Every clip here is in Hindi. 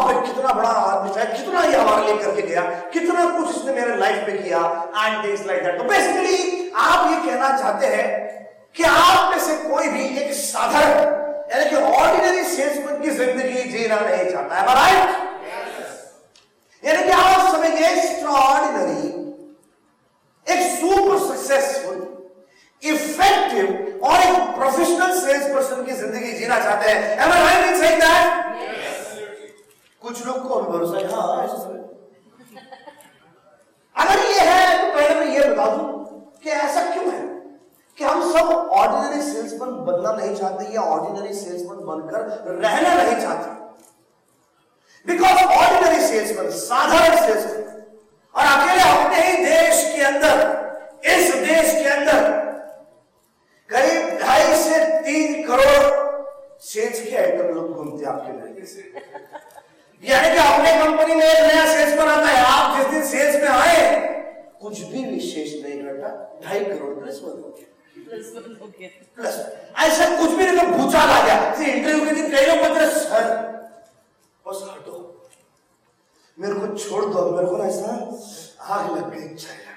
बाप रे कितना बड़ा आदमी था, कितना ये हमारे लिए करके गया, कितना कुछ इसने मेरे लाइफ पे किया एंड थिंग्स लाइक दैट। तो बेसिकली आप ये कहना चाहते हैं कि आप में से कोई भी एक साधारण यानी कि ऑर्डिनरी सेल्समैन की जिंदगी जीना नहीं चाहता है, राइट? यानी कि आप समझिए एक्स्ट्राऑर्डिनरी, एक सुपर सक्सेसफुल, इफेक्टिव और एक प्रोफेशनल सेल्स पर्सन की जिंदगी जीना चाहते हैं। Am I right in saying that? कुछ लोग को भरोसा है, हाँ ऐसा समझ। अगर ये है तो पहले मैं ये बता दूं कि ऐसा क्यों है कि हम सब ऑर्डिनरी सेल्समैन बनना नहीं चाहते या ऑर्डिनरी सेल्समैन बनकर रहना नहीं चाहते। बिकॉज ऑर्डिनरी सेल्समैन, साधारण सेल्समैन, और अकेले अपने ही देश के अंदर, इस देश के अंदर करीब 2.5 से 3 करोड़ सेल्स के आइटम लोग घूमते हैं आपके नजरिए से। यानी कि अपने कंपनी में एक नया सेल्समैन आता है, आप जिस दिन सेल्स में आए कुछ भी विशेष नहीं घटा, 2.5 करोड़ प्लस हो गया, प्लस ऐसा कुछ भी नहीं, भूचाल आ गया। इंटरव्यू के दिन कई लोग बोलते हैं सर बस हटो, मेरे को छोड़ दो, मेरे को ना ऐसा आग लग गई चाहिए,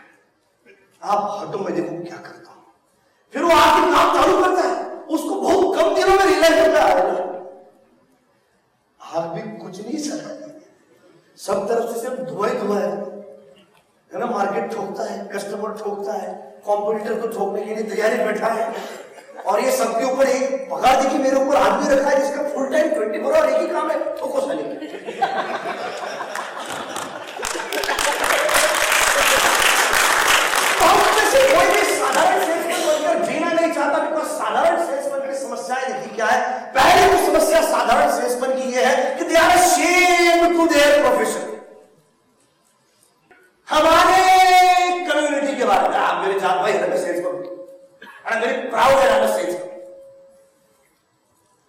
आप हटो मैं देखो क्या करता हूं। फिर वो आके काम चालू करता है, उसको बहुत कम दिनों में रियलाइज होता है आग भी कुछ नहीं सका, सब तरफ से सिर्फ धुआं ही धुआं है ना। मार्केट ठोकता है, कस्टमर ठोकता है, कॉम्पिटिटर को ठोकने के लिए तैयारी बैठा है, और ये सबके ऊपर एक पगार देखिए मेरे ऊपर आदमी रखा है जिसका फुल टाइम 24 आवर एक ही काम है, ठोको साले। कोई भी साधारण सेल्समैन बनकर जीना नहीं चाहता, बिकॉज़ साधारण सेल्समैन की समस्याएं देखिए क्या है। पहली तो समस्या साधारण सेल्समैन की यह है कि they are ashamed to their profession. हमारे कम्युनिटी के बारे में, आप मेरे जान भाई है salesman, and I'm very proud that I'm a salesman।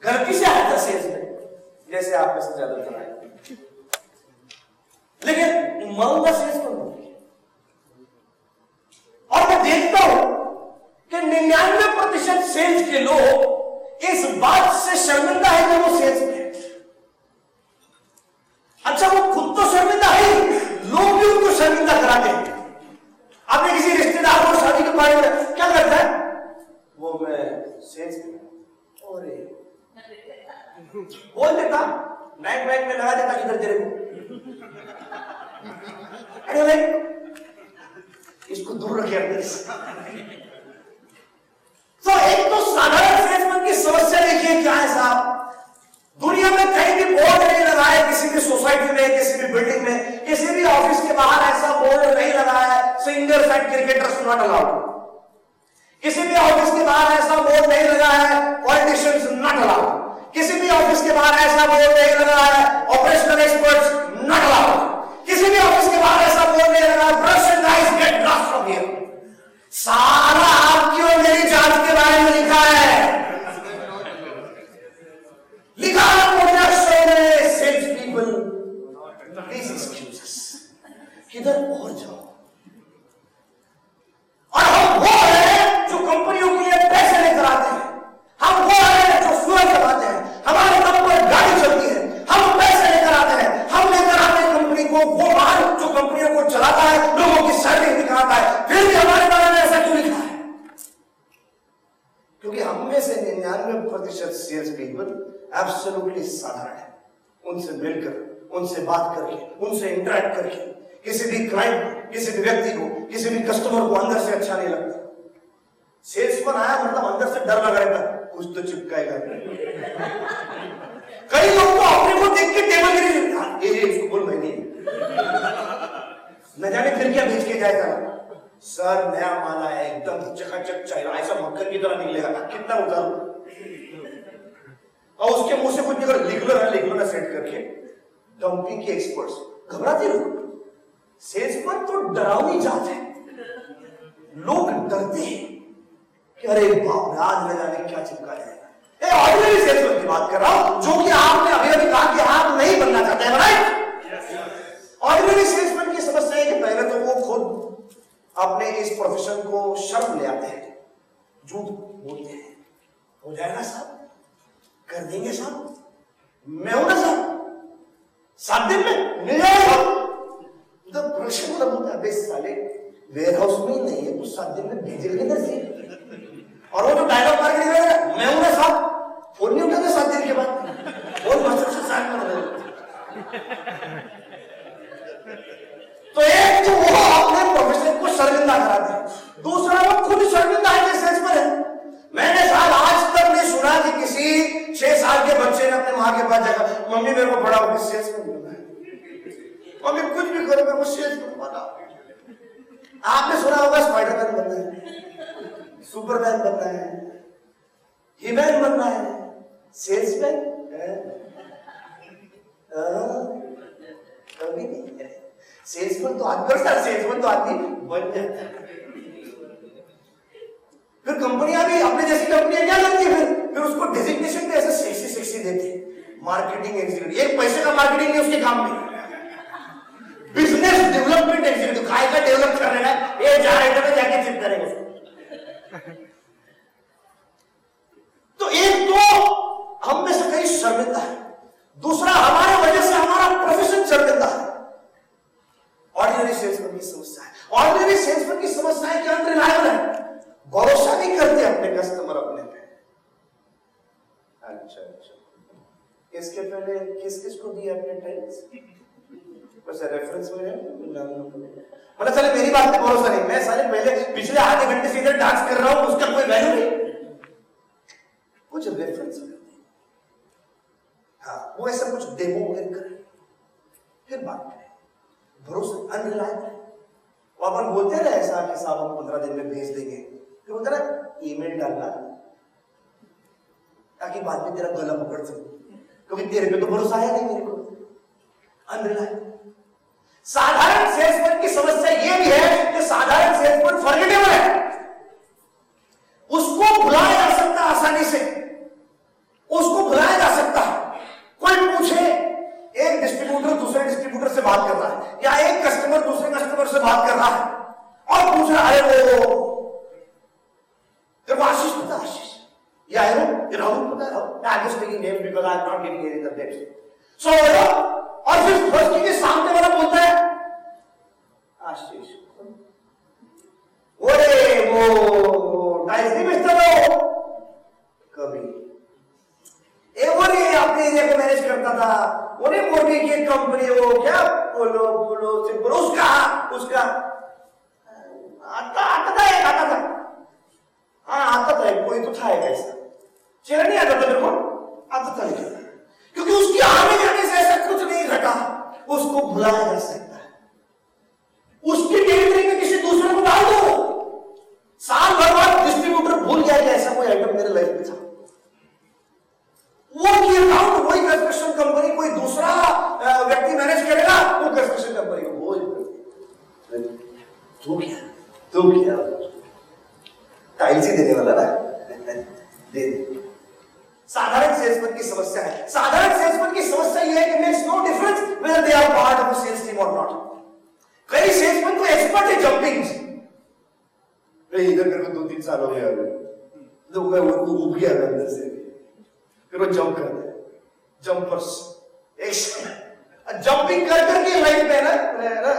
गलती से आया था सेल्स में, जैसे आप में से ज्यादा कराए, लेकिन उमंग सेल्समैन हूं। और मैं देखता हूं कि 99% सेल्स के लोग इस बात से शर्मिंदा है कि वो सेल्स में है। अच्छा वो खुद तो शर्मिंदा है, लोग भी उनको शर्मिंदा कराते हैं। आपने किसी रिश्तेदार को शादी के बारे में क्या करता है, वो मैं सेल्स में, और बोल देता बैंक में लगा देता किधर तेरे को, अरे भाई इसको दूर रखे अपने से। तो एक तो साधारण सेल्समैन की समस्या देखिए क्या है साहब, दुनिया में कहीं भी बोर्ड नहीं लगा है, किसी भी सोसाइटी में, किसी भी बिल्डिंग में, किसी भी ऑफिस के बाहर ऐसा बोर्ड नहीं लगा है singers and cricketers not allowed. किसी भी ऑफिस के बाहर ऐसा बोर्ड नहीं लगा है पॉलिटिशियंस नॉट अलाउड। किसी भी ऑफिस के बाहर ऐसा बोर्ड नहीं लगा है ऑपरेशनल एक्सपर्ट्स नॉट अलाउड। किसी भी ऑफिस के बाहर ऐसा बोर्ड नहीं लगा है brush and guys get lost from here. सारा आपकी और मेरी जांच के बारे में लिखा है, लिखा है sales people please excuse us, किधर और जाओ। और हम वो हैं जो कंपनियों के लिए पैसे लेकर आते हैं, हम वो हैं जो फ्यूल चलाते हैं, हमारे दम पर गाड़ी चलती है, हम पैसे लेकर आते हैं, हम लेकर आते हैं कंपनी को, वो माल जो कंपनियों को चलाता है, लोगों की सर्विस दिखाता है, फिर भी हमारे बारे में ऐसा क्यों लिखा है? क्योंकि हम में से 99% सेल्स पीपल एब्सोल्युटली साधारण है। उनसे मिलकर, उनसे बात करके, उनसे इंटरेक्ट करके किसी भी क्लाइंट को, किसी भी व्यक्ति को, किसी भी कस्टमर को अंदर से अच्छा नहीं लगता। सेल्समैन आया मतलब अंदर से डर लगा रहता है कुछ तो चिपकाएगा। कई लोग तो अपने को देख के टेबल गिरी, इसको बोल मैं नहीं, न जाने फिर क्या भेज के जाएगा। सर नया माल आया एकदम चकाचक चाहिए, ऐसा मक्खन की तरह निकलेगा, कितना उतारू, और उसके मुंह से कुछ निकल, लिख लो ना सेट करके। डंपिंग के एक्सपर्ट्स घबराते लोग, सेल्समैन तो डरावनी जात है, लोग डरते हैं कि अरे बाप रे आज न जाने क्या चिपका जाएगा। ऑर्डिनरी सेल्समैन की बात कर रहा हूं जो कि आपने अभी कहा कि आप नहीं बनना चाहते हैं, राइट? ऑर्डिनरी सेल्समैन की समस्या है कि पहले तो वो खुद अपने इस प्रोफेशन को शर्म ले आते हैं, झूठ बोलते हैं, हो जाएगा साहब, कर देंगे साहब, मैं हूं ना साहब, 7 दिन में मिल जाएगा। तो प्रश्न मतलब होता है, साले वेयर हाउस में ही नहीं है, कुछ 7 दिन में भेजे किधर से? और वो जो डायलॉग मार के निकलेगा, मैं हूं ना साहब, फोन नहीं उठाते 7 दिन के बाद, फोन मास्टर से साइन कर दो। तो एक तो वो अपने प्रोफेशन को शर्मिंदा कराते हैं, दूसरा वो खुद शर्मिंदा है सेल्स पर है। मैंने साहब आज तक नहीं सुना कि किसी 6 साल के बच्चे ने अपने माँ के पास जाकर, मम्मी मेरे को बड़ा होकर सेल्समैन बनना है, मम्मी कुछ भी करो मेरे को सेल्समैन बनना। आपने सुना होगा स्पाइडरमैन बनना है, सुपरमैन बनना है, हीमैन बनना है, सेल्समैन कभी नहीं है। सेल्समैन तो आदमी बन जाता है। फिर कंपनियां भी अपने जैसी कंपनियां क्या करती है, फिर उसको डेजिग्नेशन पे ऐसे सेक्सी देते हैं, मार्केटिंग एग्जीक्यूटिव। एक पैसे का मार्केटिंग नहीं उसके काम में, बिजनेस डेवलपमेंट एग्जीक्यूटिव, काय का डेवलप कर रहे हैं, ये जा रहे थे जाके चिप करेंगे उसको। तो एक तो हम में से कई शर्मिंदा है, दूसरा हमारे वजह से हमारा प्रोफेशन शर्मिंदा है। ऑर्डिनरी सेल्समैन की समस्या है, ऑर्डिनरी सेल्समैन की समस्या है कि अनरिलायबल है, भरोसा नहीं करते अपने कस्टमर अपने पे। अच्छा, इसके पहले किस किस को दिए अपने टाइल्स, वैसे रेफरेंस में है, मतलब साले मेरी बात पे भरोसा नहीं, मैं साले पहले पिछले आधे घंटे से इधर डांस कर रहा हूं, उसका कोई वैल्यू नहीं, कुछ रेफरेंस में। हाँ, वो ऐसा कुछ डेमो करें, फिर बात करें, भरोसा अनरिलायबल। वो अपन बोलते ना ऐसा कि साहब हम 15 दिन में भेज देंगे, फिर होता ना ईमेल डालना ताकि बाद में तेरा गला पकड़ सकूं, क्योंकि तेरे पे तो भरोसा है नहीं मेरे को। अनरिलायबल। साधारण सेल्समैन की समस्या यह भी है कि साधारण सेल्समैन फॉरगेटेबल है, उसको भुलाया जा सकता है आसानी से, उसको भुलाया जा सकता है। कोई पूछे, एक डिस्ट्रीब्यूटर दूसरे डिस्ट्रीब्यूटर से बात कर रहा है, या एक कस्टमर दूसरे कस्टमर से बात कर रहा है और पूछ रहा है, अरे वो तेरे को आशीष पता, आशीष या राहुल पता है, Rahul, I am just taking names because I am not giving any other names. So और फिर फर्स्ट के सामने वाला बोलता है आशीष, ओरे वो टाइल्स नहीं बेचता था कभी, ओरे अपने एरिया को मैनेज करता था, ओरे मोटी की कंपनी, वो क्या बोलो उसका आता था, हाँ आता था, कोई तो था ऐसा, चेहरा नहीं आता था मेरे को, आता था, लेकिन क्योंकि उसकी आने जाने से ऐसा कुछ नहीं घटा, उसको भुलाया जा सकता है। उसकी टेरिटरी में किसी दूसरे को डाल दो, साल भर बाद डिस्ट्रीब्यूटर भूल गया कि ऐसा कोई आइटम मेरे लाइफ में था, वो की अकाउंट वही कंस्ट्रक्शन कंपनी कोई दूसरा व्यक्ति मैनेज करेगा, वो कंस्ट्रक्शन कंपनी को बोल तू क्या टाइल्स ही देने वाला ना, दे। साधारण सेल्समैन की समस्या है, साधारण सेल्समैन की समस्या यह है कि makes no difference whether they are part of the sales team और नॉट। कई सेल्समैन तो एक्सपर्ट है जंपिंग, इधर मेरे को 2-3 साल हो गया, तो मैं वो उब गया अंदर से, फिर वो जंप करते हैं, जंपर्स, जंपिंग कर करके लाइफ में ना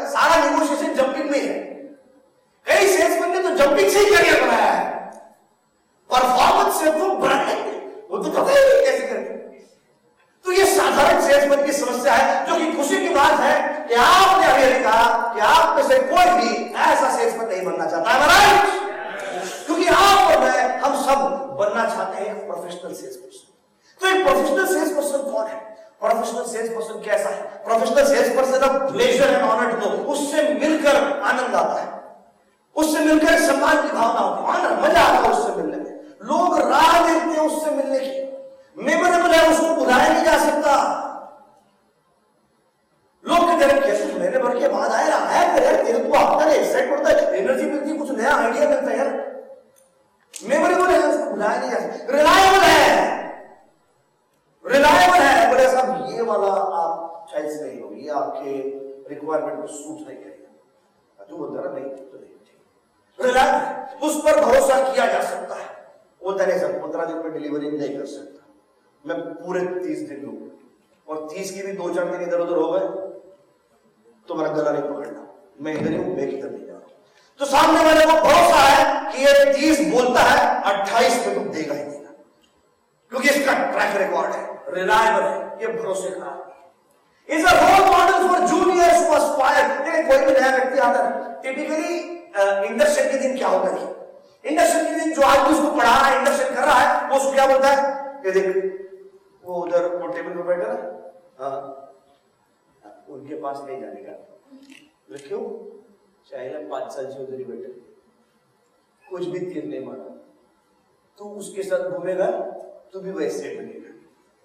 सारा नेगोशिएशन जंपिंग में है। कई सेल्समैन ने तो जंपिंग से ही करियर बनाया है, परफॉर्मेंस से तो ब्रांड वो तो पता ही नहीं कैसे करते। तो ये साधारण सेल्समैन की समस्या है, जो कि खुशी की बात है कि आपने अभी कहा कि आप में से कोई भी ऐसा सेल्समैन नहीं बनना चाहता है, राइट? क्योंकि आप और मैं, हम सब बनना चाहते हैं प्रोफेशनल सेल्स पर्सन। तो एक प्रोफेशनल सेल्स पर्सन कौन है? प्रोफेशनल सेल्स पर्सन कैसा है? Professional sales person of pleasure and honour to know, उससे मिलकर आनंद आता है, उससे मिलकर सम्मान की भावना होती है, आनंद मजा आता है उससे मिलने में, लोग राह देखते हैं उससे मिलने की, मेमोरेबल है, उसको भुलाया नहीं जा सकता। लोग कहते हैं कैसे महीने भर के बाद आए रहा है, तेरे को आता है, एक्साइट होता है, एनर्जी मिलती है, कुछ नया आइडिया मिलता है यार, मेमोरेबल है, उसको भुलाया नहीं जा सकता। रिलायबल है, रिलायबल है, बोले साहब ये वाला आप चॉइस नहीं होगी, ये आपके रिक्वायरमेंट को सूट नहीं करेगा, तू बोलता ना नहीं तो नहीं, रिलायबल, उस पर भरोसा किया जा सकता है। वो तरह से 15 दिन में डिलीवरी नहीं कर सकता, मैं पूरे 30 दिन लूंगा, और 30 की भी 2-4 दिन इधर उधर हो गए तो मेरा गला नहीं पकड़ना, मैं इधर ही हूं, मैं किधर नहीं जा रहा। तो सामने वाले को भरोसा है कि ये 30 बोलता है, 28 में तो देगा ही देगा, क्योंकि इसका ट्रैक रिकॉर्ड है, रिलायबल है, ये भरोसे का है। Is a role model for juniors who aspire. लेकिन कोई भी नया व्यक्ति आता है, टिपिकली इंडक्शन के दिन क्या होता है, इंडक्शन के दिन जो आदमी उसको पढ़ा रहा है, इंडक्शन कर रहा है, वो उसको क्या बोलता है, ये देख वो उधर वो टेबल पर बैठा ना, उनके पास नहीं जाने का, क्यों, चाहे 5 साल से उधर ही बैठे, कुछ भी तीर नहीं मारा, तू उसके साथ घूमेगा तू भी वैसे बनेगा,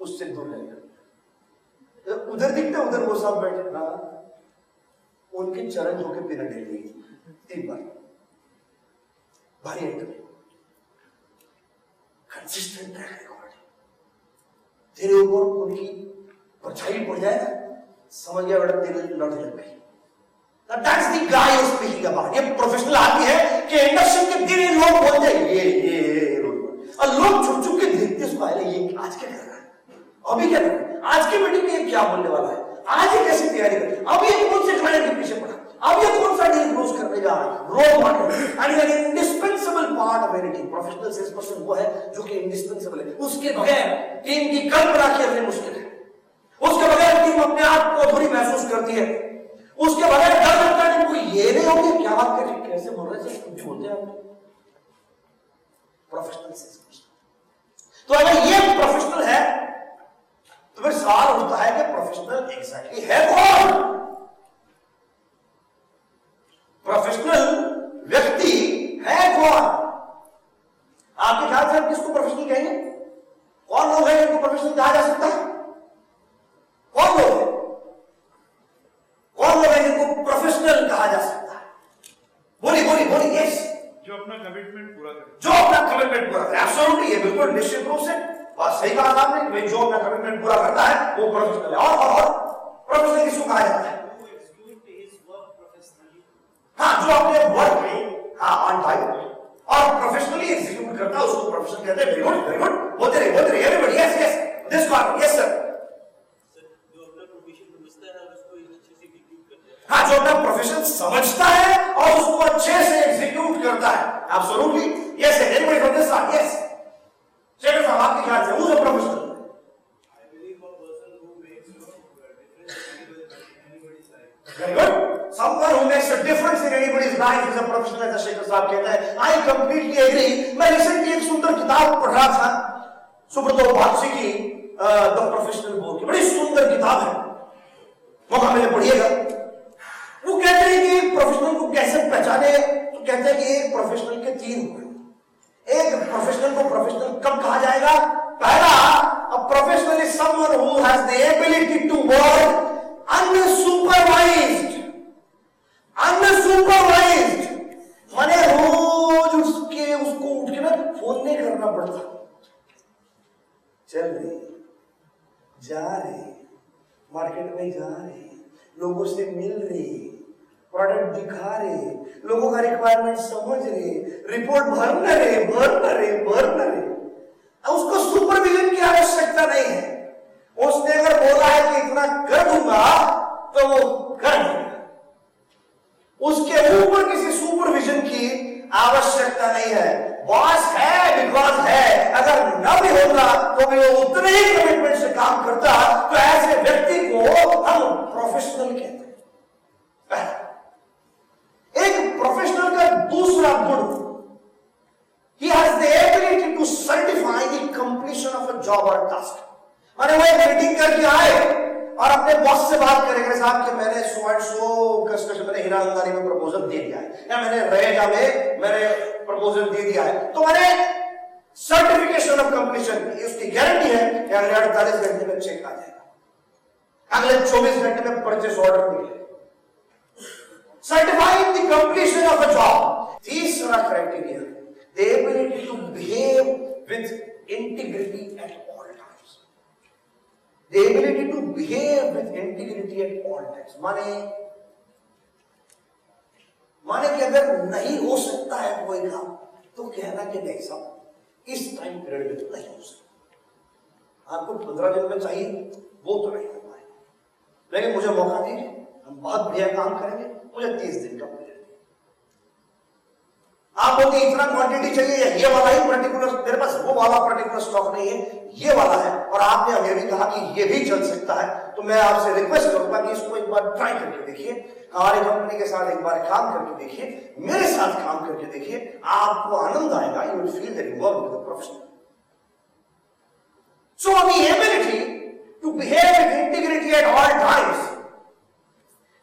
उससे दूर रहेगा। उधर दिखता, उधर वो सब बैठे ना, उनके चरण धोके बिना डेली 3 बार भारी कंसिस्टेंट है, तेरे ऊपर उनकी परछाई पड़ जाए ना, समझ गया बेटा तेरे लड़ लग गई। That's the guy you're speaking about. ये प्रोफेशनल आदमी है कि इंडक्शन के दिन लोग बोलते हैं ये और लोग छुप छुप के देखते उसको, आए ये आज क्या कर रहा है, अभी क्या कर रहा है, आज की मीटिंग में ये क्या बोलने वाला है, आज ये कैसी तैयारी कर, अब ये कौन से क्लाइंट के पीछे पड़ा, अब ये कौन सा डील क्लोज करने जा रहा है। Role model and an indispensable part of any team. Professional sales person वो है जो कि इंडिस्पेंसिबल है, उसके बगैर टीम की कल्पना की अपनी मुश्किल है, उसके बगैर टीम अपने आप को थोड़ी महसूस करती है, उसके बगैर डर लगता है कोई ये नहीं होगी, क्या बात कर रहे, कैसे बोल रहे हैं, कुछ बोलते हैं प्रोफेशनल सेल्स पर्सन। तो अगर ये प्रोफेशनल है तो फिर सवाल उठता है कि प्रोफेशनल एग्जैक्टली है कौन। प्रोफेशनल व्यक्ति है कौन, आपके ख्याल से हम किसको प्रोफेशनल कहेंगे, कौन लोग हैं जिनको प्रोफेशनल कहा जा सकता है, कौन लोग हैं, कौन लोग हैं जिनको प्रोफेशनल कहा जा सकता है, बोलिए बोलिए बोलिए। यस, जो अपना कमिटमेंट पूरा करे, जो अपना कमिटमेंट पूरा करे, एब्सोल्युटली, ये बिल्कुल निश्चित रूप से बात सही कहा आपने कि भाई जो अपना कमिटमेंट पूरा करता है वो प्रोफेशनल है। और प्रोफेशनल किसको कहा जाता है, हाँ जो अपने वर्क में हाँ ऑन टाइम और प्रोफेशनली एग्जीक्यूट करता है उसको प्रोफेशनल कहते हैं। वेरी गुड वेरी गुड, बोलते रहिए everybody. Yes yes, this one, yes sir. जो अपना प्रोफेशन समझता है उसको अच्छे से एग्जीक्यूट करता है, हाँ जो अपना प्रोफेशन समझता है और उसको अच्छे से एग्जीक्यूट करता है, absolutely yes. Everybody from this side, yes Shekhar साहब आपके ख्याल से who is a professional. Very good. Someone who makes a difference in anybody's life is a professional, ऐसा शेखर साहब कहते हैं। I completely agree. मैं रिसेंटली एक सुंदर किताब पढ़ रहा था, सुब्रतो बागची की द प्रोफेशनल बोल की, बड़ी सुंदर किताब है, मौका मिले पढ़िएगा। वो कहते हैं कि प्रोफेशनल को कैसे पहचाने, तो कहते हैं कि एक प्रोफेशनल के 3 गुण। एक प्रोफेशनल को प्रोफेशनल कब कहा जाएगा, पहला, a professional is someone who has the ability to work unsupervised. माने रोज उसको उठ के ना फोन नहीं करना पड़ता, चल रहे जा रहे मार्केट में जा रहे, लोगों से मिल रहे, प्रोडक्ट दिखा रहे, लोगों का रिक्वायरमेंट समझ रहे, रिपोर्ट भरना रहे। उसको सुपरविजन की आवश्यकता नहीं है। उसने अगर बोला है कि इतना कर दूंगा तो वो कर देगा, उसके ऊपर किसी सुपरविजन की आवश्यकता नहीं है। बॉस है बिकॉज है, अगर न भी होता तो भी वो उतने ही कमिटमेंट से काम करता, तो ऐसे व्यक्ति को हम प्रोफेशनल कहते हैं। एक प्रोफेशनल का दूसरा गुण, he has the ability to certify the completion of a job or task। माने वो एक मीटिंग करके आए और अपने बॉस से बात करेंगे, साहब कि मैंने सो एंड सो कंस्ट्रक्शन, मैंने हीरा अंगारी में प्रपोजल दे दिया है, या मैंने रहेगा में मैंने प्रपोजल दे दिया है, तो मैंने सर्टिफिकेशन ऑफ कंप्लीशन की उसकी गारंटी है कि अगले 48 घंटे में चेक आ जाएगा, अगले 24 घंटे में परचेस ऑर्डर मिलेगा। Certifying the completion of a job. तीसरा criteria, the ability to behave with integrity at all times. The ability to behave with integrity at all times। माने कि अगर नहीं हो सकता है कोई काम तो कहना कि नहीं साहब इस टाइम पीरियड में तो नहीं हो सकता, आपको 15 दिन में चाहिए वो तो नहीं हो पाए, लेकिन मुझे मौका दीजिए, हम बहुत बढ़िया काम करेंगे। मुझे 30 दिन का पीरियड, आप बोलते इतना क्वांटिटी चाहिए, ये वाला ही पर्टिकुलर, मेरे पास वो वाला पर्टिकुलर स्टॉक नहीं है, ये वाला है, और आपने अभी भी कहा कि ये भी चल सकता है, तो मैं आपसे रिक्वेस्ट करूंगा कि इसको एक बार ट्राई करके देखिए, हमारी कंपनी के साथ एक बार काम करके देखिए, मेरे साथ काम करके देखिए, आपको आनंद आएगा, you will feel that you work with the professional. So the ability to behave with integrity at all times,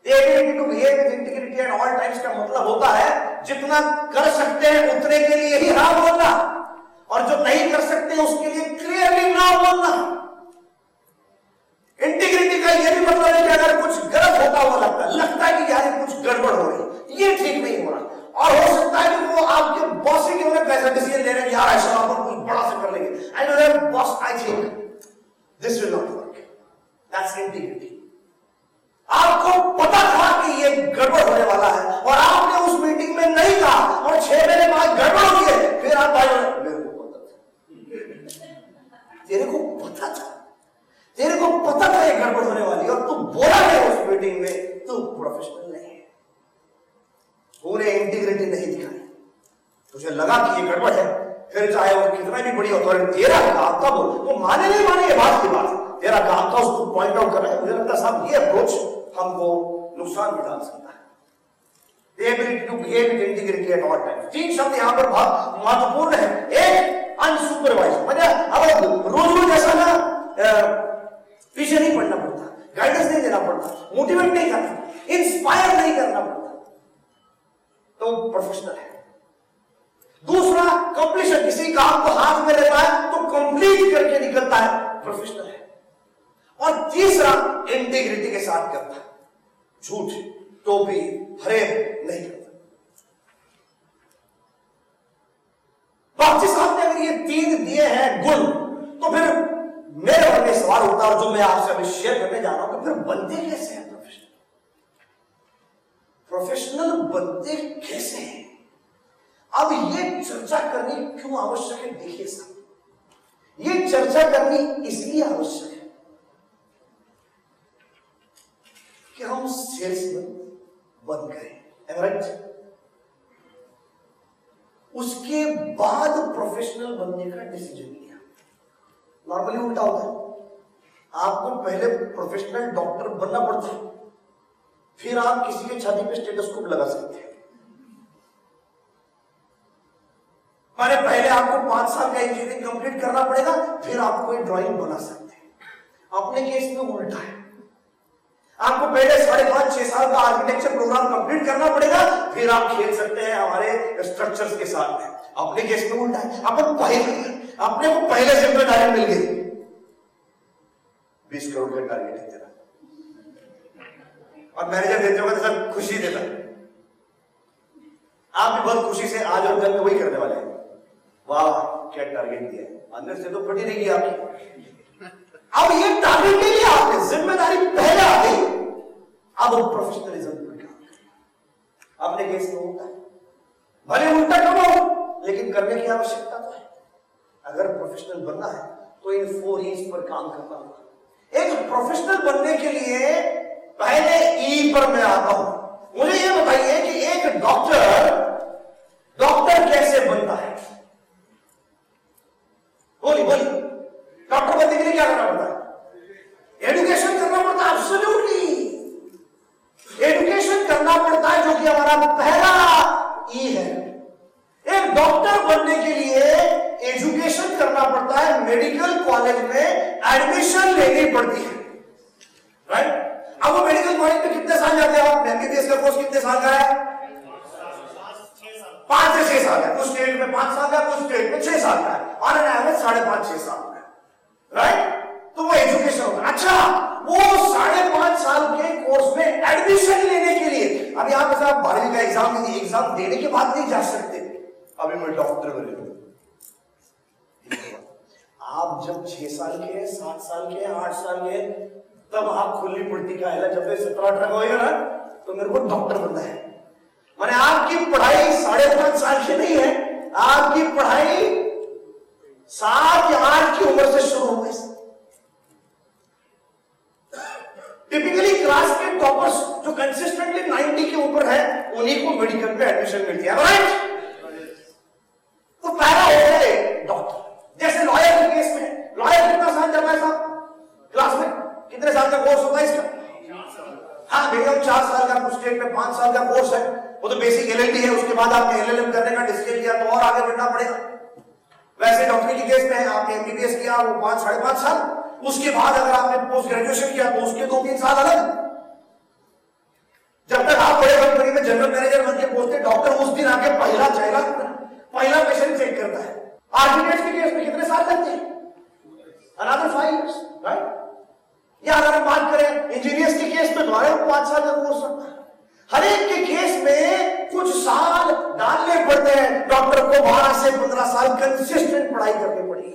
the ability to behave with integrity at all times का मतलब होता है जितना कर सकते हैं उतने के लिए ही हाँ बोलना, और जो नहीं कर सकते उसके लिए क्लियरली ना बोलना। इंटीग्रिटी का यह भी मतलब है कि अगर कुछ गलत होता हुआ लगता है कि यार कुछ गड़बड़ हो रही, ये ठीक नहीं हो रहा, और हो सकता है कि वो आपके बॉस ही क्यों ना कैसा डिसीजन ले रहे हैं, यार ऐसा अपन कुछ बड़ा से कर लेंगे, I know that boss, I think this will not work, that's integrity. आपको पता था कि ये गड़बड़ होने वाला है, और आपने उस मीटिंग में नहीं कहा, और 6 महीने बाद गड़बड़ हो गई, फिर आप भाई मेरे को पता था, तेरे को पता था, तेरे को पता था ये गड़बड़ होने वाली, और तू बोला नहीं उस मीटिंग में, तू प्रोफेशनल नहीं है, तूने इंटीग्रिटी नहीं दिखाई, तुझे लगा कि ये गड़बड़ है, फिर चाहे वो कितना भी बड़ी अथॉरिटी, तेरा काम था वो माने नहीं माने ये बात की बात, तेरा काम था उसको पॉइंट आउट करना है। मुझे लगता है साहब ये अप्रोच हमको नुकसान भी डाल सकता है। The ability to behave with integrity at all times, 3 शब्द यहां पर बहुत महत्वपूर्ण है। एक, अनसुपरवाइज्ड, मतलब अब रोज ऐसा ना पीछे नहीं पड़ना पड़ता, गाइडेंस नहीं देना पड़ता, मोटिवेट नहीं करना, इंस्पायर नहीं करना पड़ता, तो प्रोफेशनल है। दूसरा, कंप्लीशन, किसी काम को हाथ में लेता है तो कंप्लीट करके निकलता है, प्रोफेशनल है। और तीसरा, इंटीग्रिटी के साथ करता है, झूठ, टोपी, फरेब नहीं करता। बाकी साहब ने अगर ये 3 दिए हैं गुण, तो फिर मेरे मन में सवाल उठता है, जो मैं आपसे अभी शेयर करने जा रहा हूं, कि फिर बनते कैसे हैं प्रोफेशनल? प्रोफेशनल बनते कैसे हैं? अब ये चर्चा करनी क्यों आवश्यक है? देखिए साहब, ये चर्चा करनी इसलिए आवश्यक है कि हम सेल्समैन बन गए, राइट? उसके बाद प्रोफेशनल बनने का डिसीजन लिया। नॉर्मली उल्टा होता है, आपको पहले प्रोफेशनल डॉक्टर बनना पड़ता है, फिर आप किसी के छाती पे स्टेथोस्कोप लगा सकते हैं। माने पहले आपको 5 साल का इंजीनियरिंग कंप्लीट करना पड़ेगा, फिर आप कोई ड्राइंग बना सकते हैं। अपने केस में उल्टा है, आपको पहले 5.5-6 साल का आर्किटेक्चर प्रोग्राम कंप्लीट करना पड़ेगा, फिर आप खेल सकते हैं हमारे स्ट्रक्चर्स के साथ में। अपने केस में उल्टा है, अपने को पहले जिम्मेदारी मिल गई, 20 करोड़ का टारगेट है तेरा, और मैनेजर देते होगा तो सर खुशी देता, आप भी बहुत खुशी से आज और कल में वही करने वाले हैं, वाह क्या टारगेट दिया, अंदर से तो फटी रहेगी आपकी। अब ये टारगेट नहीं लिया आपने, जिम्मेदारी पहले आ गई, अब प्रोफेशनलिज्म पर काम करें। अपने केस में होता है, भले उल्टा करो, लेकिन करने की आवश्यकता तो है। अगर प्रोफेशनल बनना है तो इन 4 E's पर काम करना होगा। एक प्रोफेशनल बनने के लिए पहले ई पर मैं आता हूं। मुझे यह बताइए कि एक डॉक्टर कैसे बनता है? बोलिए, डॉक्टर बनने के लिए क्या करना पड़ता है? एजुकेशन करना पड़ता है, एब्सोल्युटली एजुकेशन करना पड़ता है, जो कि हमारा पहला ई है। एक डॉक्टर बनने के लिए एजुकेशन करना पड़ता है, मेडिकल कॉलेज में एडमिशन लेनी पड़ती है, राइट? अब वो मेडिकल कॉलेज में कितने साल जाते हैं आप? एमबीबीएस का कोर्स कितने साल का है? 5 से 6 साल है। कुछ स्टेट में 5 साल का, कुछ स्टेट में 6 साल का है, और एन एवरेज 5.5-6 साल का है, राइट? तो वो एजुकेशन होता है। अच्छा, वो 5.5 साल के कोर्स में एडमिशन लेने के लिए, अब यहां पर आप 12वीं का एग्जाम देने के बाद नहीं जा सकते, अभी मैं डॉक्टर बने। आप जब 6 साल के, 7 साल के, 8 साल के, तब आप खुली पड़ती का है, जब 17-18 का होगा ना, तो मेरे को डॉक्टर बनना है। माने आपकी पढ़ाई 5.5 साल की नहीं है, आपकी पढ़ाई 7 या 8 की उम्र से शुरू हो गई। अप्रोक्सीमेटली 90 के ऊपर है, उन्हीं को मेडिकल में एडमिशन मिलती है, राइट? तो पैरा हो गए डॉक्टर। जैसे लॉयर के केस में, लॉयर कितना साल चल रहा है साहब क्लास में? कितने साल का कोर्स होता है इसका? हाँ, मिनिमम 4 साल का, कुछ स्टेट में 5 साल का कोर्स है। वो तो बेसिक एलएलबी है, उसके बाद आपने एलएलएम करने का डिसीजन लिया तो और आगे बढ़ना पड़ेगा। वैसे डॉक्टरी के केस में आपने एमबीबीएस किया, वो 5 साढ़े 5 साल, उसके बाद अगर आपने पोस्ट ग्रेजुएशन किया तो उसके 2-3 साल अलग। जब तक आप बड़े कंपनी में जनरल मैनेजर बन के पहुंचते, डॉक्टर उस दिन आके पहला पेशेंट चेक करता है। आर्किटेक्ट के केस में कितने साल लगते हैं? Another 5 years, right? या अगर हम बात करें इंजीनियर्स के केस में, तुम्हारे 5 साल का कोर्स लगता है। हर एक के केस में कुछ साल डालने पड़ते हैं। डॉक्टर को 12 से 15 साल कंसिस्टेंट पढ़ाई करनी पड़ेगी,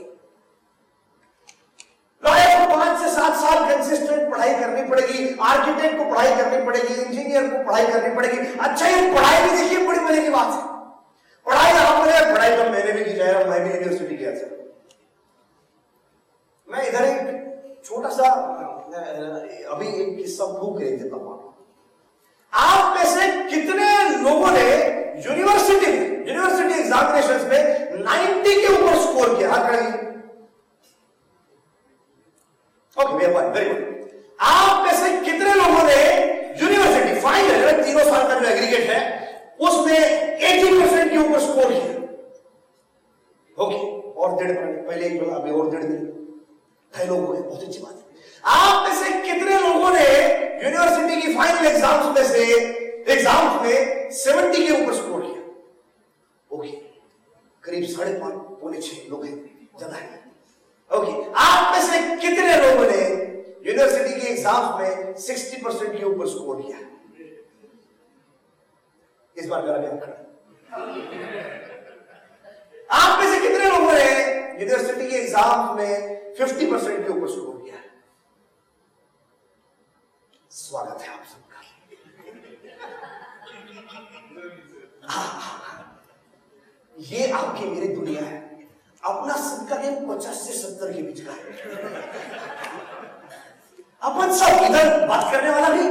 लॉयर को 5 से 7 साल कंसिस्टेंट पढ़ाई करनी पड़ेगी, आर्किटेक्ट को पढ़ाई करनी पड़ेगी, इंजीनियर को पढ़ाई करनी पड़ेगी। अच्छा, ये पढ़ाई भी देखिए बड़ी मजे की बात है। पढ़ाई पढ़ाई तो मैंने भी की जा रहा, मैं भी यूनिवर्सिटी गया था। मैं इधर एक छोटा सा अभी एक किस्सा प्रूव कर देता हूं। आप में से कितने लोगों ने यूनिवर्सिटी एग्जामिनेशंस में 90 के ऊपर स्कोर किया? हाथ खड़े। Okay, very good. आप में से कितने लोगों ने यूनिवर्सिटी फाइनल 3 साल का जो एग्रीगेट है उसमें 80% के ऊपर स्कोर किया? ओके, और 1.5 पहले एक बोला, अभी और 1.5 ढाई लोग हुए, बहुत अच्छी बात है। आप में से कितने लोगों ने यूनिवर्सिटी की फाइनल एग्जाम्स में 70 के ऊपर स्कोर किया? ओके, करीब 5.5 पौने 6 लोग हैं, ज्यादा है। ओके, आप में से कितने लोगों ने यूनिवर्सिटी के एग्जाम्स में 60% के ऊपर स्कोर किया? इस बार मेरा ध्यान खड़ा। आप में से कितने लोगों ने यूनिवर्सिटी के एग्जाम्स में 50% के ऊपर स्कोर किया? स्वागत है आप सबका। ये आपकी मेरी दुनिया है। अपना सबका गेम 50 से 70 के बीच का है। अपन सब इधर बात करने वाला भी,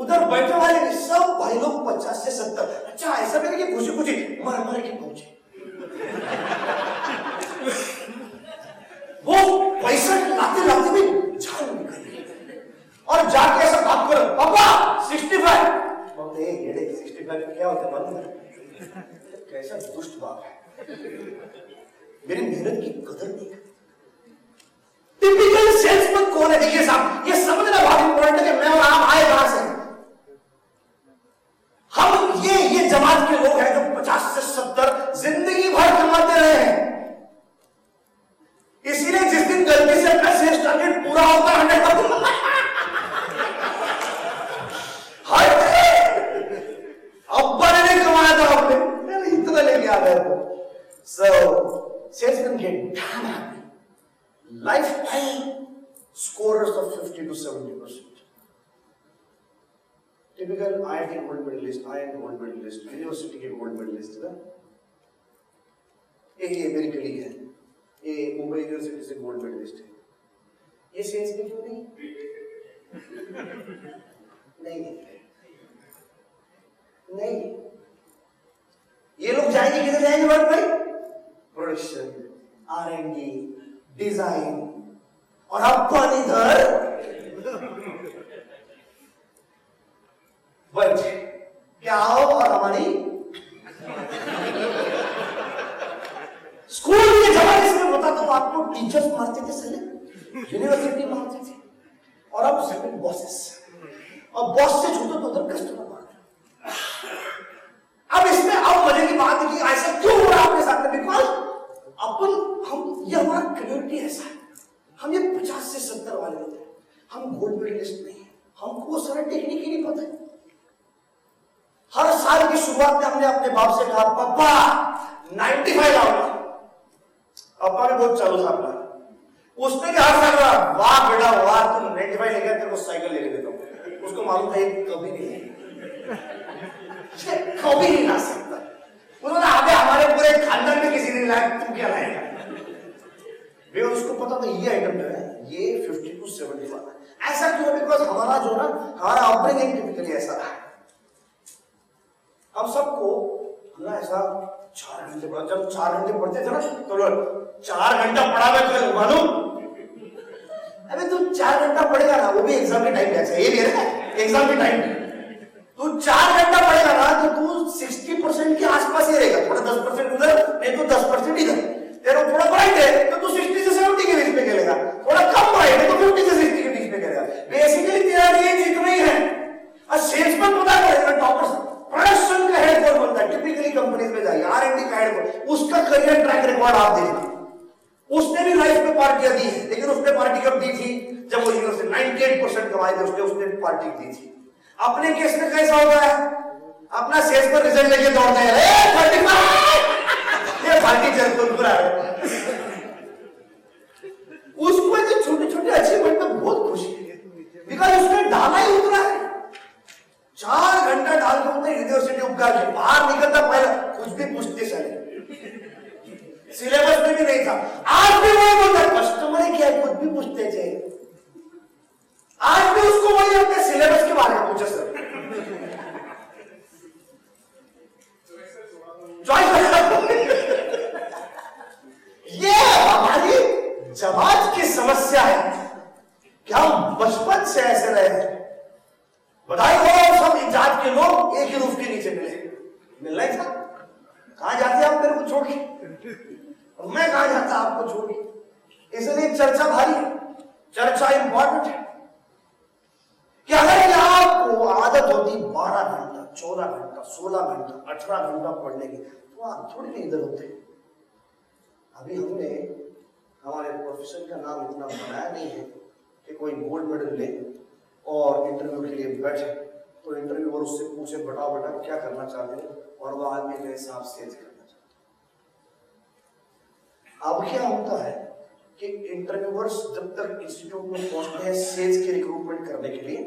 उधर बैठने वाले भी, सब भाई लोग 50 से 70। अच्छा, ऐसा भी नहीं कि खुशी खुशी मर के पहुंचे। वो पैसा लाते भी जान निकल और जाके ऐसा बात करो, पापा 65। बोलते हैं ये 65 क्या होता है मालूम है? कैसा दुष्ट बाप है, मेरी मेहनत की कदर नहीं करता। टिपिकल सेल्समैन कौन है? देखिए साहब, ये समझना बहुत इंपॉर्टेंट है कि मैं और आप आए कहां से। हम ये जमात के लोग हैं जो 50 से 70 जिंदगी भर कमाते रहे हैं। इसीलिए जिस दिन गलती से अपना सेल्स टारगेट पूरा होता है 100%, अब्बा ने नहीं कमाया था, आपने इतना लेके आ गए थे। So salesmen get damn happy. Lifetime scorers of 50 to 70%. Typical IIT gold medalist, IIM gold medalist, university के गोल्ड मेडलिस्ट ना। ये मेरी कलीग है, ये मुंबई यूनिवर्सिटी से गोल्ड मेडलिस्ट है। ये सेल्स में क्यों नहीं? नहीं, ये लोग जाएंगे किधर जाएंगे वर्क भाई? प्रोडक्शन, R&D, डिजाइन, और अपन इधर बच्चे क्या हो। और हमारी स्कूल के जमाने से मैं बताता हूं आपको, टीचर्स मारते थे साले, यूनिवर्सिटी मारते थे, और अब सेकंड बॉसेस, और बॉस से छूटो तो उधर कस्टमर मारते। अब इसमें अब मजे की बात है कि ऐसा क्यों हो रहा है आपके साथ में? बिकॉज हम ये हमारा कम्युनिटी ऐसा है, हम ये 50 से 70 वाले होते हैं, हम गोल्ड मेडलिस्ट नहीं है, हमको वो सारा टेक्निक ही नहीं पता है। हर साल की शुरुआत में हमने अपने बाप से कहा, पापा 95 लाऊंगा। पापा भी बहुत चालू था अपना, उसने भी हर साल कहा, वाह बेटा वाह, तुम 95 लेकर तेरे को साइकिल लेके देता हूं। उसको मालूम था ये कभी नहीं है, कभी नहीं ला सकता। उन्होंने आगे हमारे पूरे खानदान में किसी ने लाया, तुम क्या लाएगा? उसको पता था ये आइटम जो है ये 50 to 70 वाला। ऐसा क्यों? बिकॉज हमारा जो ना, हमारा अपब्रिंगिंग टिपिकली ऐसा रहा है। हम सबको ना ऐसा 4 घंटे पढ़ा, जब 4 घंटे पढ़ते थे ना तो 4 घंटा पढ़ा मैं कल मालूम। अबे तू 4 घंटा पढ़ेगा ना, वो भी एग्जाम के टाइम ऐसा ये भी है ना, एग्जाम के टाइम तू 4 घंटा पढ़ेगा ना तो तू 60% के आसपास ही रहेगा, थोड़ा 10% उधर नहीं तो 10% इधर। तेरा थोड़ा ब्राइट है तो तू 60 से 70 के बीच में खेलेगा, थोड़ा कम ब्राइट है तो 50 से 60 के बीच में खेलेगा। बेसिकली तेरा रेंज इतना ही है। और सेल्समैन पता करेगा टॉपर्स प्रोडक्शन का हेड कौन बनता है, टिपिकली कंपनीज में जाइए, R&D का हेड, उसका करियर ट्रैक रिकॉर्ड आप देखिए। उसने भी लाइफ में पार्टियां दी है, लेकिन उसने पार्टी कब दी थी, जब वो यूनिवर्सिटी 98% कमाए थे उसने पार्टी दी थी। अपने केस में कैसा होता है, अपना सेल्स पर रिजल्ट लेके दौड़ते हैं, 35 ये पार्टी चल बुरा है। उसको जो छोटे छोटे अचीवमेंट में बहुत खुशी है, बिकॉज उसने डाला ही उतना है। 4 घंटा डाल के उतने यूनिवर्सिटी उपकार के बाहर निकलता पहले कुछ भी पूछते चले, सिलेबस में भी नहीं था। आज भी वही बोलता कस्टमर है क्या, कुछ भी पूछते थे, आज भी उसको वही अपने सिलेबस के बारे में पूछे सर। ये हमारी समाज की समस्या है कि हम बचपन से ऐसे रहे हैं। बधाई हो सब जात के लोग एक ही रूफ के नीचे मिल रहे था। कहां जाते आप मेरे को छोड़ के, और मैं कहां जाता आपको छोड़ के। इसलिए चर्चा भारी, चर्चा इंपॉर्टेंट है कि अगर आपको आदत होती 12 घंटा 14 घंटा 16 घंटा 18 घंटा पढ़ने की, तो आप थोड़ी नहीं इधर होते। अभी हमने हमारे प्रोफेशन का नाम इतना बनाया नहीं है कि कोई गोल्ड मेडल ले और इंटरव्यू के लिए बैठे तो इंटरव्यूअर उससे पूछे बेटा क्या करना चाहते हो, और वह आदमी के हिसाब से करना चाहते। अब क्या होता है कि इंटरव्यूअर्स जब तक इंस्टीट्यूट में पहुंचते हैं सेल्स के रिक्रूटमेंट करने के लिए,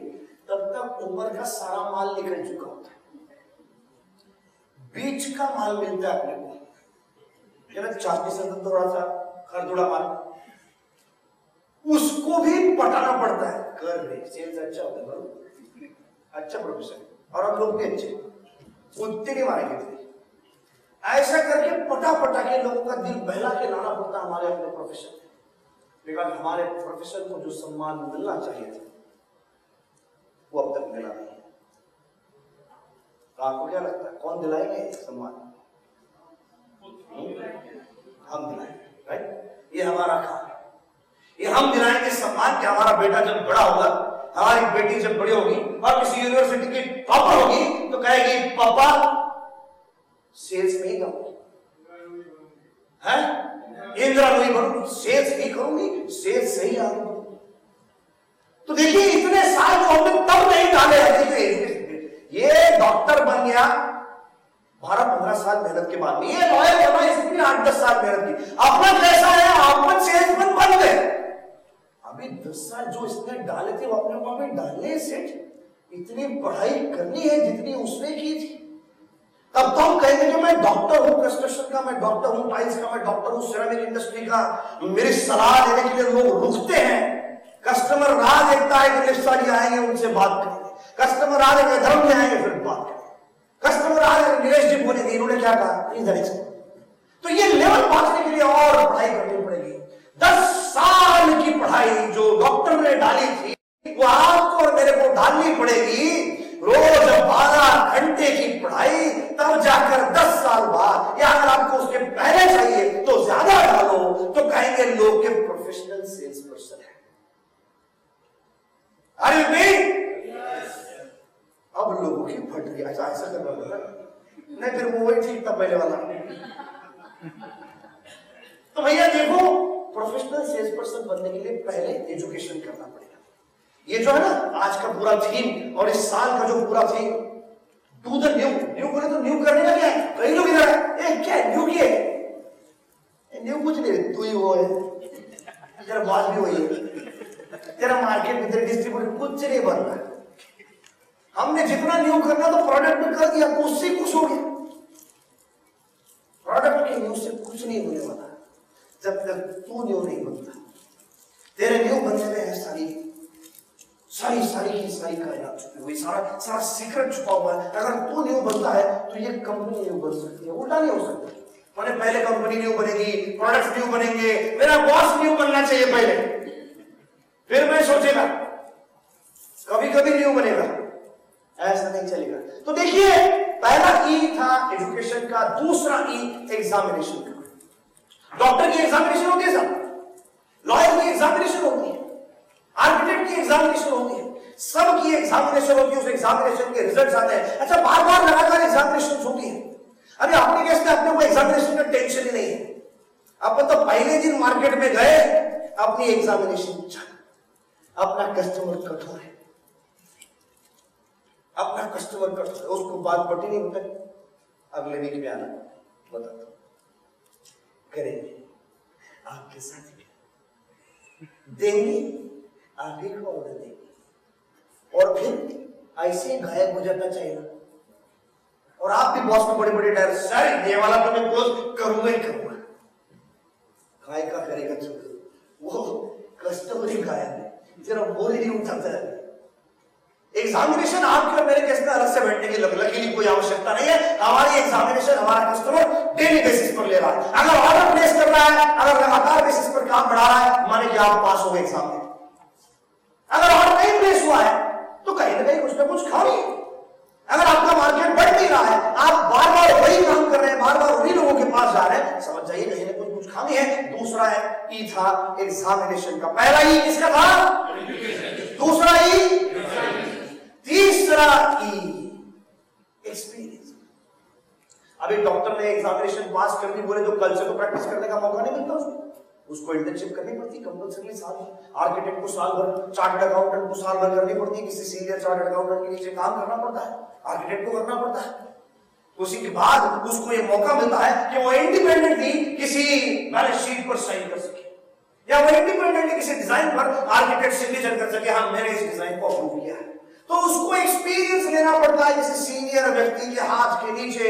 तब तक ऊपर का सारा माल निकल चुका होता है, बीच का माल मिलता है अपने को, चाकरी से थोड़ा सा खरदुड़ा माल, उसको भी पटाना पड़ता है। कर दे सेल्स अच्छा होता है, अच्छा प्रोफेशन, और हम लोग भी अच्छे उतने नहीं मारेंगे थे। ऐसा करके पटा के लोगों का दिल बहला के लाना पड़ता है हमारे अपने प्रोफेशन, बिकॉज हमारे प्रोफेशन को जो सम्मान मिलना चाहिए था वो अब तक मिला नहीं है। तो आपको क्या लगता है कौन दिलाएंगे सम्मान? हम दिलाएंगे, राइट? ये हमारा काम है, ये हम दिलाएंगे सम्मान कि हमारा बेटा जब बड़ा होगा, हमारी बेटी जब बड़ी होगी और किसी यूनिवर्सिटी की टॉपर होगी तो कहेगी पापा सेल्स में ही जाऊंगी, है इंदिरा लोई बनूंगी, सेल्स ही करूंगी, सेल्स से ही आऊंगी। तो देखिए इतने साल जो हमने तब नहीं डाले हैं, ये डॉक्टर बन गया 12-15 साल मेहनत के बाद, ये लॉयर बना इसमें 8-10 साल मेहनत की। अपना कैसा है, आपन सेल्समैन बन गए। अभी 10 साल जो इसने डाले थे वो अपने ऊपर में डालने सेठ इतनी पढ़ाई करनी है जितनी उसने की थी। तब तो हम कहेंगे कि मैं डॉक्टर हूं कंस्ट्रक्शन का, मैं डॉक्टर हूं टाइल्स का, मैं डॉक्टर हूं सिरेमिक इंडस्ट्री का। मेरी सलाह देने के लिए लोग रुकते हैं। कस्टमर राह देखता है कि लिफ्ट वाली आएंगे उनसे बात करेंगे, कस्टमर राह देंगे धर्म में आएंगे फिर बात करेंगे, कस्टमर राह देंगे नीरज जी बोलेंगे इन्होंने क्या कहा इधर। तो ये लेवल पहुंचने के लिए और पढ़ाई करनी पड़ेगी। 10 साल की पढ़ाई जो डॉक्टर ने डाली थी वो आपको और मेरे को डालनी पड़ेगी। रोज 12 घंटे की पढ़ाई, तब जाकर 10 साल बाद, या अगर आपको उसके पहले चाहिए तो ज्यादा डालो, तो कहेंगे लोग के प्रोफेशनल सेल्स पर्सन है। अरे अब लोगों की फट गई, ऐसा करना पड़ता नहीं, फिर वो वही ठीक था पहले वाला। तो भैया देखो, प्रोफेशनल सेल्स पर्सन बनने के लिए पहले एजुकेशन करना पड़ेगा। ये जो है ना आज का पूरा थीम और इस साल का जो पूरा थीम, डू द न्यू बोले तो न्यू करने का क्या है? कई लोग इधर क्या है न्यू किए, न्यू कुछ नहीं, तू ही वो है, तेरा बात भी वही है, तेरा मार्केट में तेरा डिस्ट्रीब्यूटर कुछ नहीं बन रहा है। हमने जितना न्यू करना तो प्रोडक्ट में कर दिया, तो उससे कुछ हो गया। प्रोडक्ट के न्यू से कुछ नहीं होने वाला जब तक तू न्यू नहीं बनता। तेरे न्यू बनने में है सारी सारी सारी कायनात छुपी हुई, सारा सीक्रेट छुपा हुआ है। अगर तू न्यू बनता है तो ये कंपनी न्यू बन सकती है, उल्टा नहीं हो सकता। मैंने पहले कंपनी न्यू बनेगी, प्रोडक्ट्स न्यू बनेंगे, मेरा बॉस न्यू बनना चाहिए पहले, फिर मैं सोचेगा, कभी कभी न्यू बनेगा, ऐसा नहीं चलेगा। तो देखिए, पहला ई था एजुकेशन का, दूसरा ई एग्जामिनेशन का। डॉक्टर की एग्जामिनेशन होती है सब, लॉयर की एग्जामिनेशन होती है, आर्किटेक्ट की एग्जामिनेशन होती है, सबकी एग्जामिनेशन होती है, उस एग्जामिनेशन के रिजल्ट्स आते हैं। अच्छा, बार बार लगातार एग्जामिनेशन होती है। अरे अपने केस में अपने को एग्जामिनेशन का टेंशन ही नहीं है, अपन तो पहले दिन मार्केट में गए, अपनी एग्जामिनेशन चल, अपना कस्टमर कठोर है, अपना कस्टमर कठोर है, उसको बात पटी नहीं होता, अगले वीक में आना, बता दो करेंगे, आपके साथ देंगे, आप ही को ऑर्डर देंगे, और फिर ऐसे गायब हो जाना चाहिए। और आप भी बॉस में बड़े बड़े डायरेक्ट, सर ये वाला तो मैं क्लोज करूंगा ही करूंगा, काय का करेगा चुप, वो कस्टमर ही गायब है, जरा बोल ही नहीं उठाता है। एग्जामिनेशन आपके और मेरे केस में अलग से बैठने की लकीली कोई आवश्यकता नहीं है। हमारी एग्जामिनेशन हमारा कस्टमर डेली बेसिस पर ले रहा है, अगर ऑर्डर प्लेस कर रहा है, अगर लगातार बेसिस पर काम बढ़ा रहा है, माने कि आप पास हो गए एग्जाम में। अगर ऑर्डर नहीं प्लेस हुआ है तो कहीं ना कहीं कुछ ना कुछ खामी है। अगर आपका मार्केट बढ़ नहीं रहा है, आप बार बार वही काम कर रहे हैं, बार बार उन्हीं लोगों के पास जा रहे हैं, समझ जाइए कहीं ना कुछ खामी है। दूसरा है ई था एग्जामिनेशन का। पहला ई किसका था? दूसरा ई, तीसरा ई एक्सपीरियंस। अभी डॉक्टर ने एग्जामिनेशन पास कर दी, बोले तो कल से तो प्रैक्टिस करने का मौका नहीं मिलता उसको इंटर्नशिप करनी पड़ती कंपल्सरी साल भर, आर्किटेक्ट को साल भर, चार्टर्ड अकाउंटेंट को साल भर करनी पड़ती है, किसी सीनियर चार्टर्ड अकाउंटेंट के नीचे काम करना पड़ता है, आर्किटेक्ट को करना पड़ता है। उसी के बाद उसको ये मौका मिलता है कि वो इंडिपेंडेंटली किसी बैलेंस शीट पर साइन कर सके, या वो इंडिपेंडेंटली किसी डिजाइन पर आर्किटेक्ट सिग्नेचर कर सके, हाँ मैंने इस डिजाइन को अप्रूव किया है। तो उसको एक्सपीरियंस लेना पड़ता है किसी सीनियर व्यक्ति के हाथ के नीचे,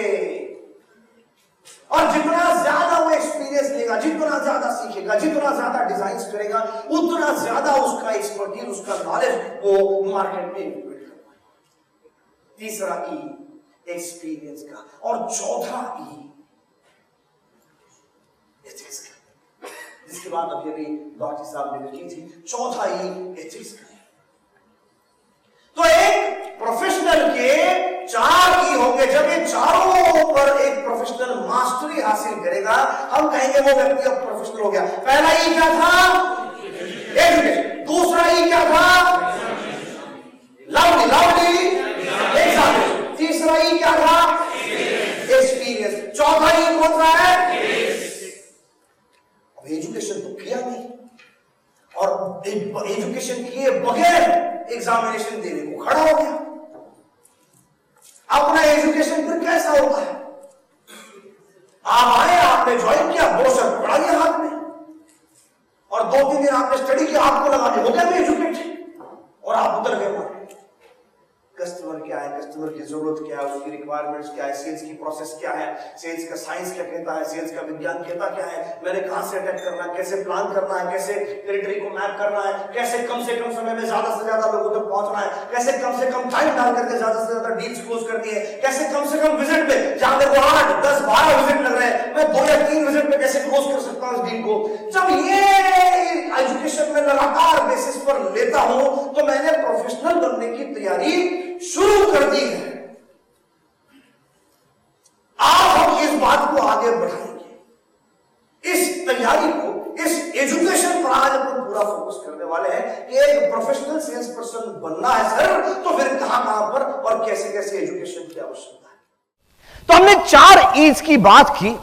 और जितना ज्यादा वो एक्सपीरियंस लेगा, जितना ज्यादा सीखेगा, जितना ज्यादा डिजाइन करेगा, उतना ज्यादा उसका एक्सपर्टीज, उसका नॉलेज वो मार्केट में इम्प्लीमेंट करता है। तीसरा ई एक्सपीरियंस का, और चौथा ई एथिक्स का, जिसके बाद अभी डॉक्टर साहब ने लिखी थी। चौथा ई एथिक्स का। तो एक प्रोफेशनल के 4 ई होंगे। जब ये चारों पर एक प्रोफेशनल मास्टरी हासिल करेगा, हम कहेंगे वो व्यक्ति अब प्रोफेशनल हो गया। पहला ई क्या था? एजुकेशन। दूसरा ई क्या था? Loudly examination. तीसरा ई क्या था? एक्सपीरियंस। चौथा ई कौन सा है? अब एजुकेशन तो किया नहीं, और एजुकेशन किए बगैर एग्जामिनेशन देने को खड़ा हो गया। अपना एजुकेशन फिर कैसा होता है? आप आए, आपने ज्वाइन किया, ब्रोशर पकड़ा दिया हाथ में, और 2-3 दिन आपने स्टडी किया, आपको लगा हो गया मैं एजुकेटेड, और आप उतर गए। कस्टमर क्या है, कस्टमर की जरूरत क्या है, उसकी रिक्वायरमेंट्स क्या है, सेल्स की प्रोसेस क्या है, सेल्स का साइंस क्या कहता है, सेल्स का विज्ञान कहता क्या है, मैंने कहां से अटैक करना है, कैसे प्लान करना है, कैसे टेरिटरी को मैप करना है, कैसे कम से कम समय में ज्यादा से ज्यादा लोगों तक पहुंचना है, कैसे कम से कम टाइम डाल करके ज्यादा से ज्यादा डील्स क्लोज करनी है, कैसे कम से कम विजिट में, जहां मेरे को 8, 10, 12 विजिट लग रहे हैं, मैं 2 या 3 विजिट में कैसे क्लोज कर सकता हूं इस डील को। जब ये एजुकेशन में लगातार बेसिस पर लेता हूं, तो मैंने प्रोफेशनल बनने की तैयारी शुरू कर दी है। आज हम इस बात को आगे बढ़ाएंगे, इस तैयारी को, इस एजुकेशन पर आज हम पूरा फोकस करने वाले हैं कि एक प्रोफेशनल सेल्स पर्सन बनना है सर, तो फिर कहां पर और कैसे कैसे एजुकेशन की आवश्यकता है। तो हमने 4 ईज की बात की।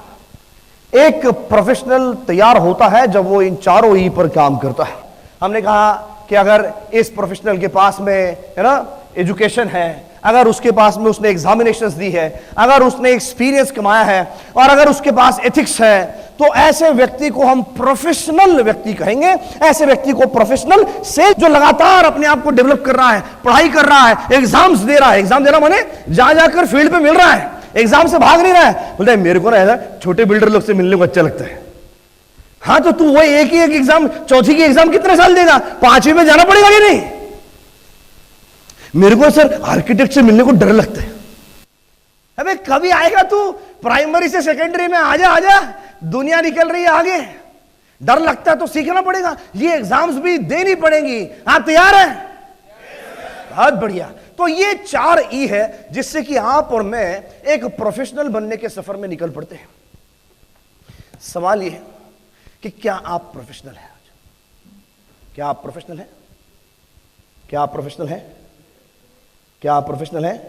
एक प्रोफेशनल तैयार होता है जब वो इन चारों ई पर काम करता है। हमने कहा कि अगर इस प्रोफेशनल के पास में है ना एजुकेशन है, अगर उसके पास में उसने एग्जामिनेशंस दी है, अगर उसने एक्सपीरियंस कमाया है, और अगर उसके पास एथिक्स है, तो ऐसे व्यक्ति को हम प्रोफेशनल व्यक्ति कहेंगे। ऐसे व्यक्ति को प्रोफेशनल से जो लगातार अपने आप को डेवलप कर रहा है, पढ़ाई कर रहा है, एग्जाम्स दे रहा है। एग्जाम देना माने जहां जाकर फील्ड पे मिल रहा है, एग्जाम से भाग नहीं रहा है। बोलता है मेरे को ना ऐसा छोटे बिल्डर लोग से मिलने को अच्छा लगता है। हाँ, तो तू वही एक ही एक एग्जाम, चौथी की एग्जाम कितने साल देगा? 5वीं में जाना पड़ेगा कि नहीं? मेरे को सर आर्किटेक्ट से मिलने को डर लगता है। अबे कभी आएगा तू, प्राइमरी से सेकेंडरी में आजा आजा, दुनिया निकल रही है आगे, डर लगता है तो सीखना पड़ेगा, ये एग्जाम्स भी देनी पड़ेंगी। आप तैयार हैं? बहुत बढ़िया। तो ये 4 ई है जिससे कि आप और मैं एक प्रोफेशनल बनने के सफर में निकल पड़ते हैं। सवाल ये है कि क्या आप प्रोफेशनल हैं? क्या आप प्रोफेशनल हैं? क्या आप प्रोफेशनल हैं? क्या आप प्रोफेशनल हैं?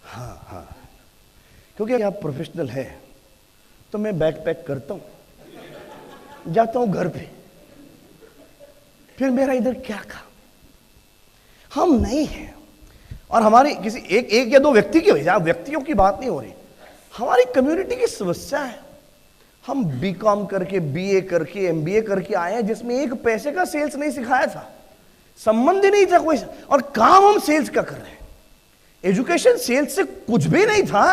हाँ, क्योंकि आप प्रोफेशनल है तो मैं बैग पैक करता हूं, जाता हूं घर पे, फिर मेरा इधर क्या काम? हम नहीं हैं। और हमारी किसी एक या दो व्यक्ति की वजह, व्यक्तियों की बात नहीं हो रही, हमारी कम्युनिटी की समस्या है। हम बीकॉम करके, बीए करके, एमबीए करके आए हैं जिसमें एक पैसे का सेल्स नहीं सिखाया था, संबंध ही नहीं था कोई, और काम हम सेल्स का कर रहे हैं। एजुकेशन सेल्स से कुछ भी नहीं था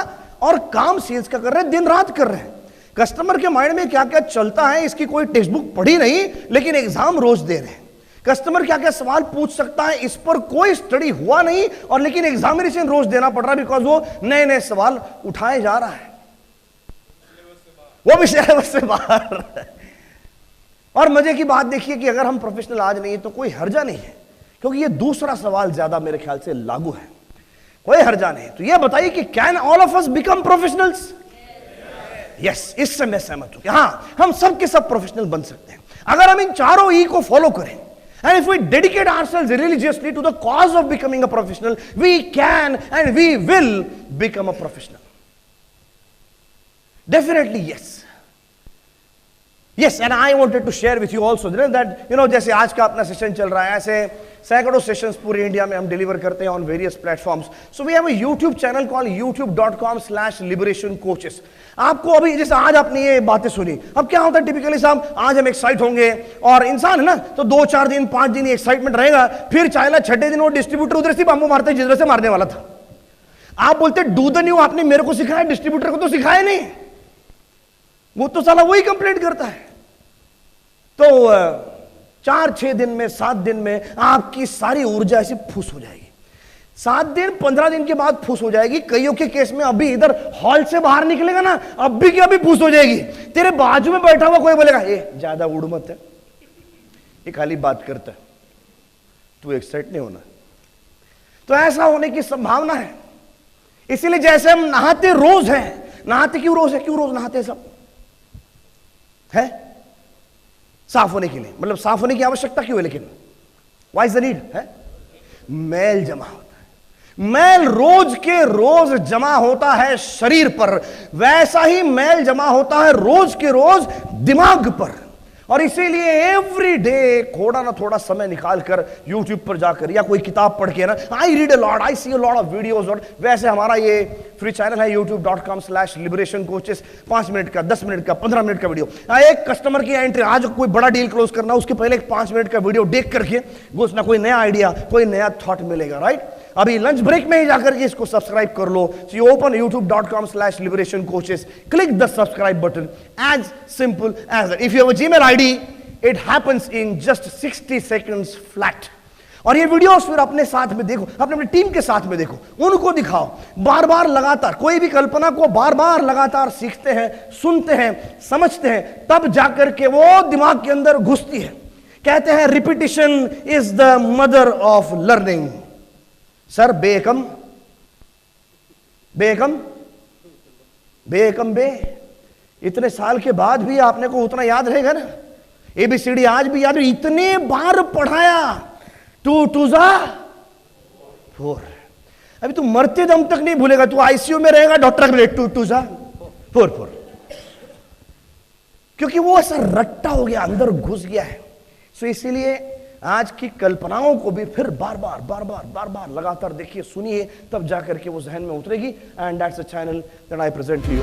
और काम सेल्स का कर रहे हैं, दिन रात कर रहे हैं। कस्टमर के माइंड में क्या क्या चलता है इसकी कोई टेक्स्ट बुक पढ़ी नहीं, लेकिन एग्जाम रोज दे रहे हैं। कस्टमर क्या क्या सवाल पूछ सकता है इस पर कोई स्टडी हुआ नहीं, और लेकिन एग्जामिनेशन रोज देना पड़ रहा है बिकॉज वो नए नए सवाल उठाए जा रहा है, वो भी सिलेबस से बाहर। और मजे की बात देखिए कि अगर हम प्रोफेशनल आज नहीं है तो कोई हर्जा नहीं है, क्योंकि ये दूसरा सवाल ज्यादा मेरे ख्याल से लागू है। कोई हर्जा नहीं। तो ये बताइए कि can all of us become professionals? Yes, इससे मैं सहमत हूं कि हाँ, हम सब के सब प्रोफेशनल बन सकते हैं अगर हम इन 4 ई को फॉलो करें। And if we dedicate ourselves religiously to the cause of becoming a professional, we can and we will become a professional. Definitely yes. Yes, and I wanted to share with you also that जैसे आज का अपना सेशन चल रहा है, ऐसे सैकड़ों सेशंस पूरे इंडिया में हम डिलीवर करते हैं on various platforms. So we have a YouTube channel called youtube.com/liberation coaches। आपको अभी जैसे आज आपने ये बातें सुनी, अब क्या होता है टिपिकली साहब, आज हम एक्साइट होंगे और इंसान है ना, तो 2-4 दिन 5 दिन एक्साइटमेंट रहेगा, फिर चाहेला 6ठे दिन वो डिस्ट्रीब्यूटर उधर से बम्बू मारते जिधर से मारने वाला था। आप बोलते डू द न्यू, आपने मेरे को सिखाया, डिस्ट्रीब्यूटर को तो सिखाया नहीं, वो तो साला वही कंप्लेंट करता है। तो 4-6 दिन में, 7 दिन में आपकी सारी ऊर्जा ऐसी फूस हो जाएगी। 7 दिन 15 दिन के बाद फूस हो जाएगी। कईयों के केस में अभी इधर हॉल से बाहर निकलेगा ना, अब भी क्या, अभी फूस हो जाएगी। तेरे बाजू में बैठा हुआ कोई बोलेगा ए ज्यादा उड़ मत है, ये खाली बात करता है, तू एक्साइट नहीं होना। तो ऐसा होने की संभावना है। इसीलिए जैसे हम नहाते रोज हैं, नहाते क्यों रोज है, क्यों रोज नहाते सब है? साफ होने के लिए, मतलब साफ होने की आवश्यकता क्यों है, लेकिन व्हाई इज द नीड है? मैल जमा होता है, मैल रोज के रोज जमा होता है शरीर पर, वैसा ही मैल जमा होता है रोज के रोज दिमाग पर। और इसीलिए एवरी डे थोड़ा ना थोड़ा समय निकालकर YouTube पर जाकर या कोई किताब पढ़ के ना, I read a lot, I see a lot of videos. और वैसे हमारा ये फ्री चैनल है youtube.com/liberation coaches, 5 मिनट का, 10 मिनट का, 15 मिनट का वीडियो। एक कस्टमर की एंट्री, आज कोई बड़ा डील क्लोज करना, उसके पहले एक 5 मिनट का वीडियो देख करके कुछ ना कोई नया आइडिया, कोई नया थॉट मिलेगा, राइट? अभी लंच ब्रेक में ही जाकर के इसको सब्सक्राइब कर लो। So you open youtube.com/liberation coaches, click the subscribe button, as simple as that. If you have a Gmail ID, it happens in just 60 seconds flat. और ये वीडियोस फिर अपने साथ में देखो, अपने टीम के साथ में देखो, उनको दिखाओ, बार बार लगातार, कोई भी कल्पना को बार बार लगातार सीखते हैं, सुनते हैं, समझते हैं, तब जाकर के वो दिमाग के अंदर घुसती है। कहते हैं repetition is the mother of learning. Sir become become become be, इतने साल के बाद भी आपने को उतना याद रहेगा ना? ABCD आज भी याद, इतने बार पढ़ाया, 2 2 4। अभी तू मरते दम तक नहीं भूलेगा, तू ICU में रहेगा, डॉक्टर के 2 2 4 4, क्योंकि वो ऐसा रट्टा हो गया, अंदर घुस गया है। सो इसीलिए आज की कल्पनाओं को भी फिर बार बार लगातार देखिए, सुनिए, तब जाकर के वो जहन में उतरेगी। And that's a channel that I present to you.